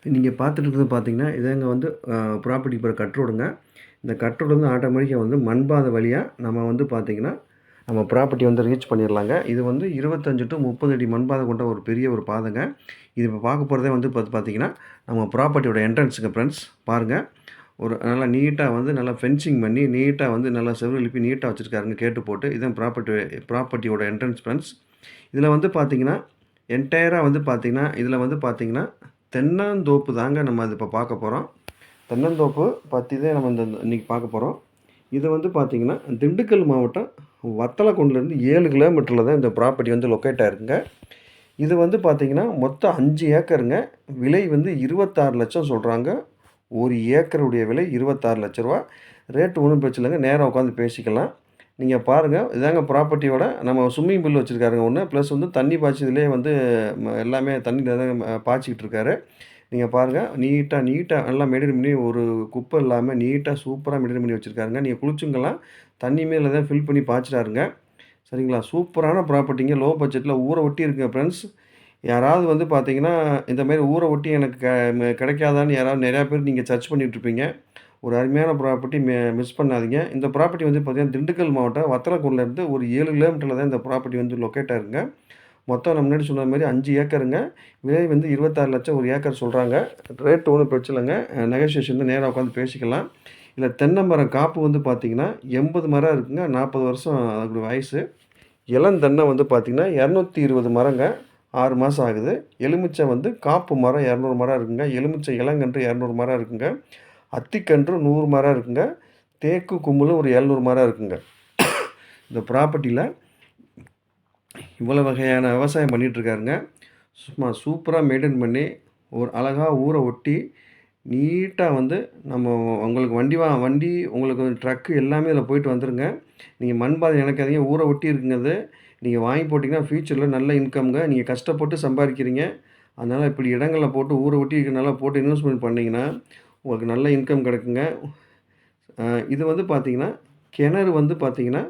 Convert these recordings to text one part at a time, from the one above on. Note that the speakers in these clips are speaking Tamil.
நீங்க பார்த்துட்டு இருக்கிறது பார்த்தீங்கன்னா, இதாங்க வந்து ப்ராப்பர்ட்டிக்கு போற கட் ரோடுங்க. இந்த கட் ரோடு வந்து ஆட்டோமேட்டிக்கா வந்து மண் பாதை வழியா நம்ம வந்து பார்த்தீங்கன்னா, நம்ம ப்ராப்பர்ட்டி வந்து ரீச் பண்ணிர்லாங்க. இது வந்து 25 டூ 30 அடி மண் பாதை கொண்ட ஒரு பெரிய ஒரு பாதைங்க. இது இப்போ பார்க்க போறதே வந்து பார்த்தீங்கன்னா, நம்ம ப்ராப்பர்ட்டியோட என்ட்ரன்ஸுங்க ஃப்ரெண்ட்ஸ். பாருங்க. ஒரு நல்லா நீட்டா வந்து நல்லா ஃபென்சிங் பண்ணி, நீட்டா வந்து நல்லா செவுரு எழுப்பி நீட்டா வச்சிருக்காருங்க கேட்டு போட்டு. இதான் ப்ராப்பர்ட்டியோட என்ட்ரன்ஸ் ஃப்ரெண்ட்ஸ். இதில வந்து பார்த்தீங்கன்னா, என்டையரா வந்து பார்த்தீங்கன்னா, இதில வந்து பார்த்தீங்கன்னா, தென்னந்தோப்பு தாங்க நம்ம அது இப்போ பார்க்க போறோம். தென்னந்தோப்பு பத்தி தான் நம்ம இன்னைக்கு பார்க்க போறோம். இது வந்து பார்த்தீங்கன்னா, திண்டுக்கல் மாவட்டம் வத்தலக்குண்டுலேருந்து 7 கிலோமீட்டர்ல தான் இந்த ப்ராப்பர்ட்டி வந்து லொக்கேட் ஆயிருக்குங்க. இது வந்து பார்த்தீங்கன்னா, மொத்தம் 5 ஏக்கருங்க. விலை வந்து 26,00,000 சொல்றாங்க. 1 ஏக்கருடைய விலை ரூ. 26,00,000. ரேட் ஒண்ணும் பிரச்சனை இல்லங்க. நேரா உட்காந்து பேசிக்கலாம். நீங்க பாருங்க, இதாங்க ப்ராப்பர்ட்டியோட நம்ம ஸ்விம்மிங் பூல் வச்சிருக்காருங்க ஒண்ணு. ப்ளஸ் வந்து தண்ணி பாய்ச்சி இதிலேயே வந்து எல்லாமே தண்ணீல தான் பாய்ச்சிக்கிட்டு இருக்காரு. நீங்க பாருங்க, நீட்டா நீட்டா நல்லா மெயின்டெயின் பண்ணி ஒரு குப்பை இல்லாம நீட்டா சூப்பரா மெயின்டெயின் பண்ணி வச்சிருக்காருங்க. நீங்க குளிச்சுங்கலாம், தண்ணியுமே இதில தான் ஃபில் பண்ணி பாய்ச்சுறாருங்க. சரிங்களா? சூப்பரான ப்ராப்பர்ட்டிங்க. லோ பட்ஜெட்ல ஊர ஒட்டி இருக்குங்க ஃப்ரெண்ட்ஸ். யாராவது வந்து பார்த்தீங்கன்னா, இந்த மாரி ஊர ஒட்டி எனக்கு கிடைக்காதான்னு யாராவது நெறையா பேர் நீங்க சர்ச் பண்ணிட்டுருப்பீங்க. ஒரு அருமையான ப்ராப்பர்ட்டி மிஸ் பண்ணாதீங்க. இந்த ப்ராப்பர்ட்டி வந்து பார்த்தீங்கன்னா, திண்டுக்கல் மாவட்டம் வத்தலக்குண்டுலேருந்து ஒரு 7 கிலோமீட்டர்ல தான் இந்த ப்ராப்பர்ட்டி வந்து லொக்கேட் ஆயிருக்குங்க. மொத்தம் நான் முன்னாடி சொன்ன மாரி 5 ஏக்கருங்க. விலை வந்து 26,00,000 ஒரு ஏக்கர் சொல்றாங்க. ரேட் ஒண்ணும் பிரச்சனை இல்லங்க. நெகோசியேஷன் தான் நேரா உட்காந்து பேசிக்கலாம். இதுல தென்னை மரம் காப்பு வந்து பார்த்தீங்கன்னா, 80 மரம் இருக்குங்க. 40 வருஷம் அதோட வயசு. இளந்தென்னை வந்து பார்த்தீங்கன்னா, 220 மரங்க. 6 மாசம் ஆகுது. எலுமிச்சை வந்து காப்பு மரம் 200 மரம் இருக்குங்க. எலுமிச்சை இளங்கன்று 200 மரம் இருக்குங்க. அத்திக்கன்று 100 மரம் இருக்குங்க. தேக்கு கும்மிளு ஒரு 700 மரம் இருக்குங்க. இந்த ப்ராப்பர்ட்டில இவ்வளோ வகையான விவசாயம் பண்ணிட்டுருக்காருங்க. சும்மா சூப்பரா மெயின்டெயின் பண்ணி, ஒரு அழகா ஊர ஒட்டி, நீட்டா வந்து நம்ம உங்களுக்கு வண்டி உங்களுக்கு ட்ரக்கு எல்லாமே இதில போயிட்டு வந்துருங்க. நீங்க மண் பாதை இணைக்காதீங்க. ஊர ஒட்டி இருக்குங்க அது. நீங்க வாங்கி போட்டீங்கன்னா, ஃபியூச்சர்ல நல்ல இன்கம்ங்க. நீங்க கஷ்டப்பட்டு சம்பாரிக்கிறீங்க. அதனால இப்படி இடங்கள்ல போட்டு ஊர ஒட்டி இருக்கிறனால போட்டு இன்வெஸ்ட்மென்ட் பண்ணீங்கன்னா, உங்களுக்கு நல்ல இன்கம் கிடைக்குங்க. அ இது வந்து பார்த்தீங்கன்னா, கிணறு வந்து பார்த்தீங்கன்னா,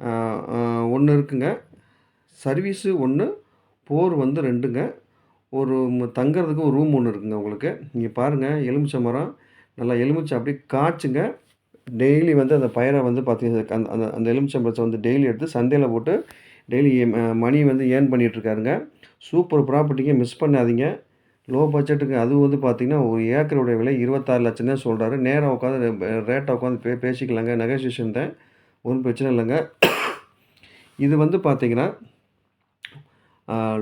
அ அ 1 இருக்குங்க. சர்வீஸு 1, போர் வந்து 2ங்க. ஒரு தங்குறதுக்கு ஒரு ரூம் 1 இருக்குங்க உங்களுக்கு. இங்க பாருங்க எலுமிச்சை மரம். நல்லா எலுமிச்சை அப்படியே காய்ச்சுங்க. டெய்லி வந்து அந்த பயிர வந்து பார்த்தீங்கன்னா, அந்த அந்த அந்த எலுமிச்சம் பழத்த வந்து டெய்லி எடுத்து சந்தையில போட்டு டெய்லி மணி வந்து ஏர்ன் பண்ணிட்டுருக்காருங்க. சூப்பர் ப்ராப்பர்ட்டிங்க மிஸ் பண்ணாதீங்க. லோ பட்ஜெட்டுக்கு அதுவும் வந்து பார்த்தீங்கன்னா, ஒரு ஏக்கருடைய விலை 26,00,000 தான் சொல்றாரு. நேரா உட்காந்து ரேட்டா உட்காந்து பேசிக்கலாங்க. நெகோசியேஷன் தான். ஒண்ணும் பிரச்சனை இல்லங்க. இது வந்து பார்த்தீங்கன்னா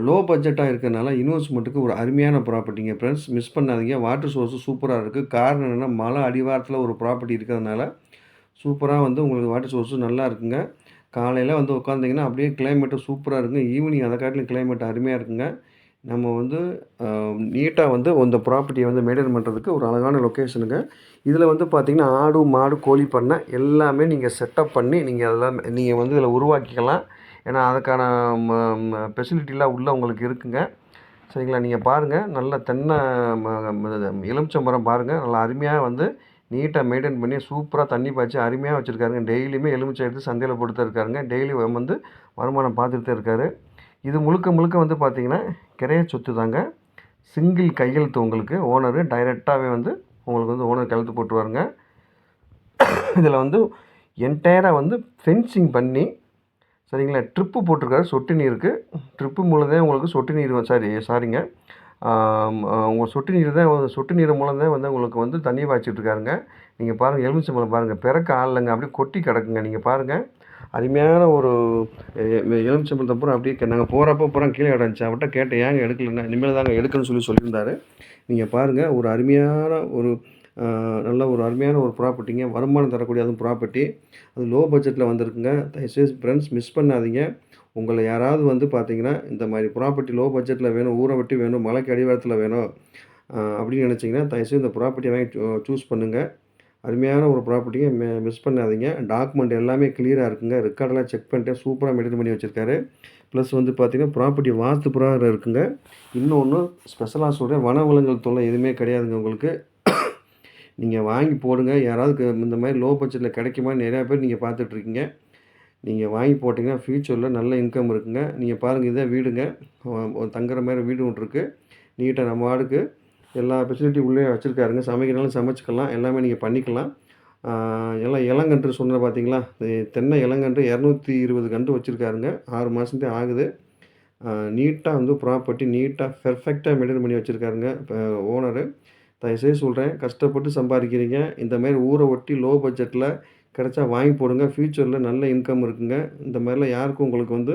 லோ பட்ஜெட்டா இருக்கனால இன்வெஸ்ட்மென்ட்டுக்கு ஒரு அருமையான ப்ராப்பர்ட்டிங்க ஃப்ரெண்ட்ஸ். மிஸ் பண்ணாதீங்க. வாட்டர் சோர்ஸும் சூப்பரா இருக்கு. காரணம் என்னன்னா, மலை அடிவாரத்தில ஒரு ப்ராப்பர்ட்டி இருக்கிறதுனால, சூப்பரா வந்து உங்களுக்கு வாட்டர் சோர்ஸும் நல்லா இருக்குங்க. காலையில வந்து உட்காந்தீங்கன்னா, அப்படியே கிளைமேட்டும் சூப்பரா இருக்குங்க. ஈவினிங் அத காட்டிலும் கிளைமேட் அருமையா இருக்குங்க. நம்ம வந்து நீட்டா வந்து இந்த ப்ராப்பர்ட்டிய வந்து மெயின்டெயின் பண்ணுறதுக்கு ஒரு அழகான லொக்கேஷனுங்க. இதில வந்து பார்த்தீங்கன்னா, ஆடு, மாடு, கோழி பண்ணை எல்லாமே நீங்க செட்டப் பண்ணி, நீங்க அதெல்லாம் நீங்க வந்து இதில உருவாக்கிக்கலாம். ஏன்னா, அதுக்கான ம ம ஃபெசிலிட்டிலாம் உள்ள உங்களுக்கு இருக்குங்க. சரிங்களா? நீங்க பாருங்க. நல்ல தென்னை ம ம எலுமிச்சை மரம் பாருங்க. நல்லா அருமையா வந்து நீட்டா மெயின்டெயின் பண்ணி சூப்பரா தண்ணி பாய்ச்சி அருமையா வச்சிருக்காருங்க. டெய்லியுமே எலுமிச்சை எடுத்து சந்தையில போட்டு தான் இருக்காருங்க. டெய்லி வந்து வருமானம் பார்த்துட்டு தான் இருக்காரு. இது முழுக்க முழுக்க வந்து பார்த்தீங்கன்னா, கிரைய சொத்து தாங்க. சிங்கிள் கையெழுத்து உங்களுக்கு. ஓனரு டைரக்ட்டாவே வந்து உங்களுக்கு வந்து ஓனர் கையெழுத்து போட்டுருவாருங்க. இதில வந்து என்டையரா வந்து ஃபென்சிங் பண்ணி சரிங்களா, ட்ரிப்பு போட்டிருக்காரு சொட்டு நீருக்கு. ட்ரிப்பு மூலம் தான் உங்களுக்கு சொட்டு நீர் சாரிங்க. உங்க சொட்டு நீர் மூலம் தான் வந்து உங்களுக்கு வந்து தண்ணி பாய்ச்சிட்டு இருக்காருங்க. நீங்க பாருங்க எலுமிச்சம்பழம் பாருங்க. பிறக்க ஆள் இல்லங்க. அப்படியே கொட்டி கிடக்குங்க. நீங்க பாருங்க. அருமையான ஒரு எலுமிச்சம்பழத்த பூரா அப்படியே நாங்க போறப்போ பூரா கீழ கிடந்துச்சு. அவர்ட்ட கேட்டேன் ஏங்க எடுக்கலன்னு. இனிமேல் தாங்க எடுக்கணும்னு சொல்லியிருந்தாரு. நீங்க பாருங்க ஒரு அருமையான ஒரு நல்ல ஒரு அருமையான ஒரு ப்ராப்பர்ட்டிங்க. வருமானம் தரக்கூடிய அதுவும் ப்ராப்பர்ட்டி. அது லோ பட்ஜெட்ல வந்திருக்குங்க. தயவுசெய்து ஃப்ரெண்ட்ஸ் மிஸ் பண்ணாதீங்க. உங்கள யாராவது வந்து பார்த்தீங்கன்னா, இந்த மாரி ப்ராப்பர்ட்டி லோ பட்ஜெட்ல வேணும், ஊர விட்டு வேணும், மலைக்கு அடிவாரத்தில வேணும் அப்படின்னு நினச்சிங்கன்னா, தயவுசெய்து இந்த ப்ராப்பர்ட்டிய வாங்கி சூஸ் பண்ணுங்க. அருமையான ஒரு ப்ராப்பர்ட்டிங்க. மிஸ் பண்ணாதீங்க. டாக்குமெண்ட் எல்லாமே கிளியரா இருக்குங்க. ரெக்கார்டெல்லாம் செக் பண்ணிட்டேன். சூப்பரா மெயின்டெயின் பண்ணி வச்சிருக்காரு. ப்ளஸ் வந்து பார்த்தீங்கன்னா, ப்ராப்பர்ட்டி வாஸ்து பிரகாரம் இருக்குங்க. இன்னொன்னு ஸ்பெஷலா சொல்றேன். வனவிலங்குகள் தொல்லை எதுவுமே கிடையாதுங்க உங்களுக்கு. நீங்க வாங்கி போடுங்க. யாராவது இந்த மாரி லோ பட்ஜெட்ல கிடைக்குமான்னு நெறையா பேர் நீங்க பார்த்துட்ருக்கீங்க. நீங்க வாங்கி போட்டீங்கன்னா, ஃப்யூச்சர்ல நல்ல இன்கம் இருக்குங்க. நீங்க பாருங்க இதான் வீடுங்க. தங்குற மாரி வீடு ஒண்ணு இருக்கு. நீட்டா நம்ம பாட்டுக்கு எல்லா ஃபெசிலிட்டியும் உள்ளே வச்சுருக்காருங்க. சமைக்கிறனாலும் சமைச்சுக்கலாம். எல்லாமே நீங்கள் பண்ணிக்கலாம். எல்லாம் இளங்கன்று சொன்னேன் பார்த்தீங்களா? தென்னை இளங்கன்று 220 கன்று வச்சுருக்காருங்க. 6 மாதம் தான் ஆகுது. நீட்டா வந்து ப்ராப்பர்ட்டி நீட்டா பெர்ஃபெக்ட்டா மெயின்டெயின் பண்ணி வச்சுருக்காருங்க ஓனரு. தயவுசெய்து சொல்கிறேன், கஷ்டப்பட்டு சம்பாதிக்கிறீங்க. இந்த மாதிரி ஊரை ஒட்டி லோ பட்ஜெட்டில் கிடைச்சா வாங்கி போடுங்க. ஃப்யூச்சரில் நல்ல இன்கம் இருக்குங்க. இந்த மாதிரிலாம் யாருக்கும் உங்களுக்கு வந்து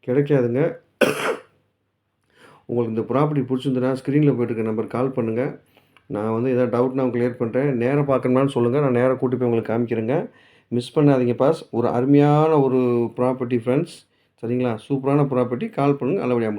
கிடைக்காதுங்க. உங்களுக்கு இந்த ப்ராப்பர்ட்டி பிடிச்சிருந்துன்னா ஸ்க்ரீனில் போய்ட்டுருக்க நம்பருக்கு கால் பண்ணுங்கள். நான் வந்து எதாவது டவுட்னா கிளியர் பண்ணுறேன். நேராக பார்க்கணுமான்னு சொல்லுங்கள். நான் நேராக கூட்டி போய் உங்களுக்கு காமிக்கிறேங்க. மிஸ் பண்ணாதீங்க பாஸ். ஒரு அருமையான ஒரு ப்ராப்பர்ட்டி ஃப்ரெண்ட்ஸ். சரிங்களா? சூப்பரான ப்ராப்பர்ட்டி. கால் பண்ணுங்கள். நல்லபடியாக முடிச்சு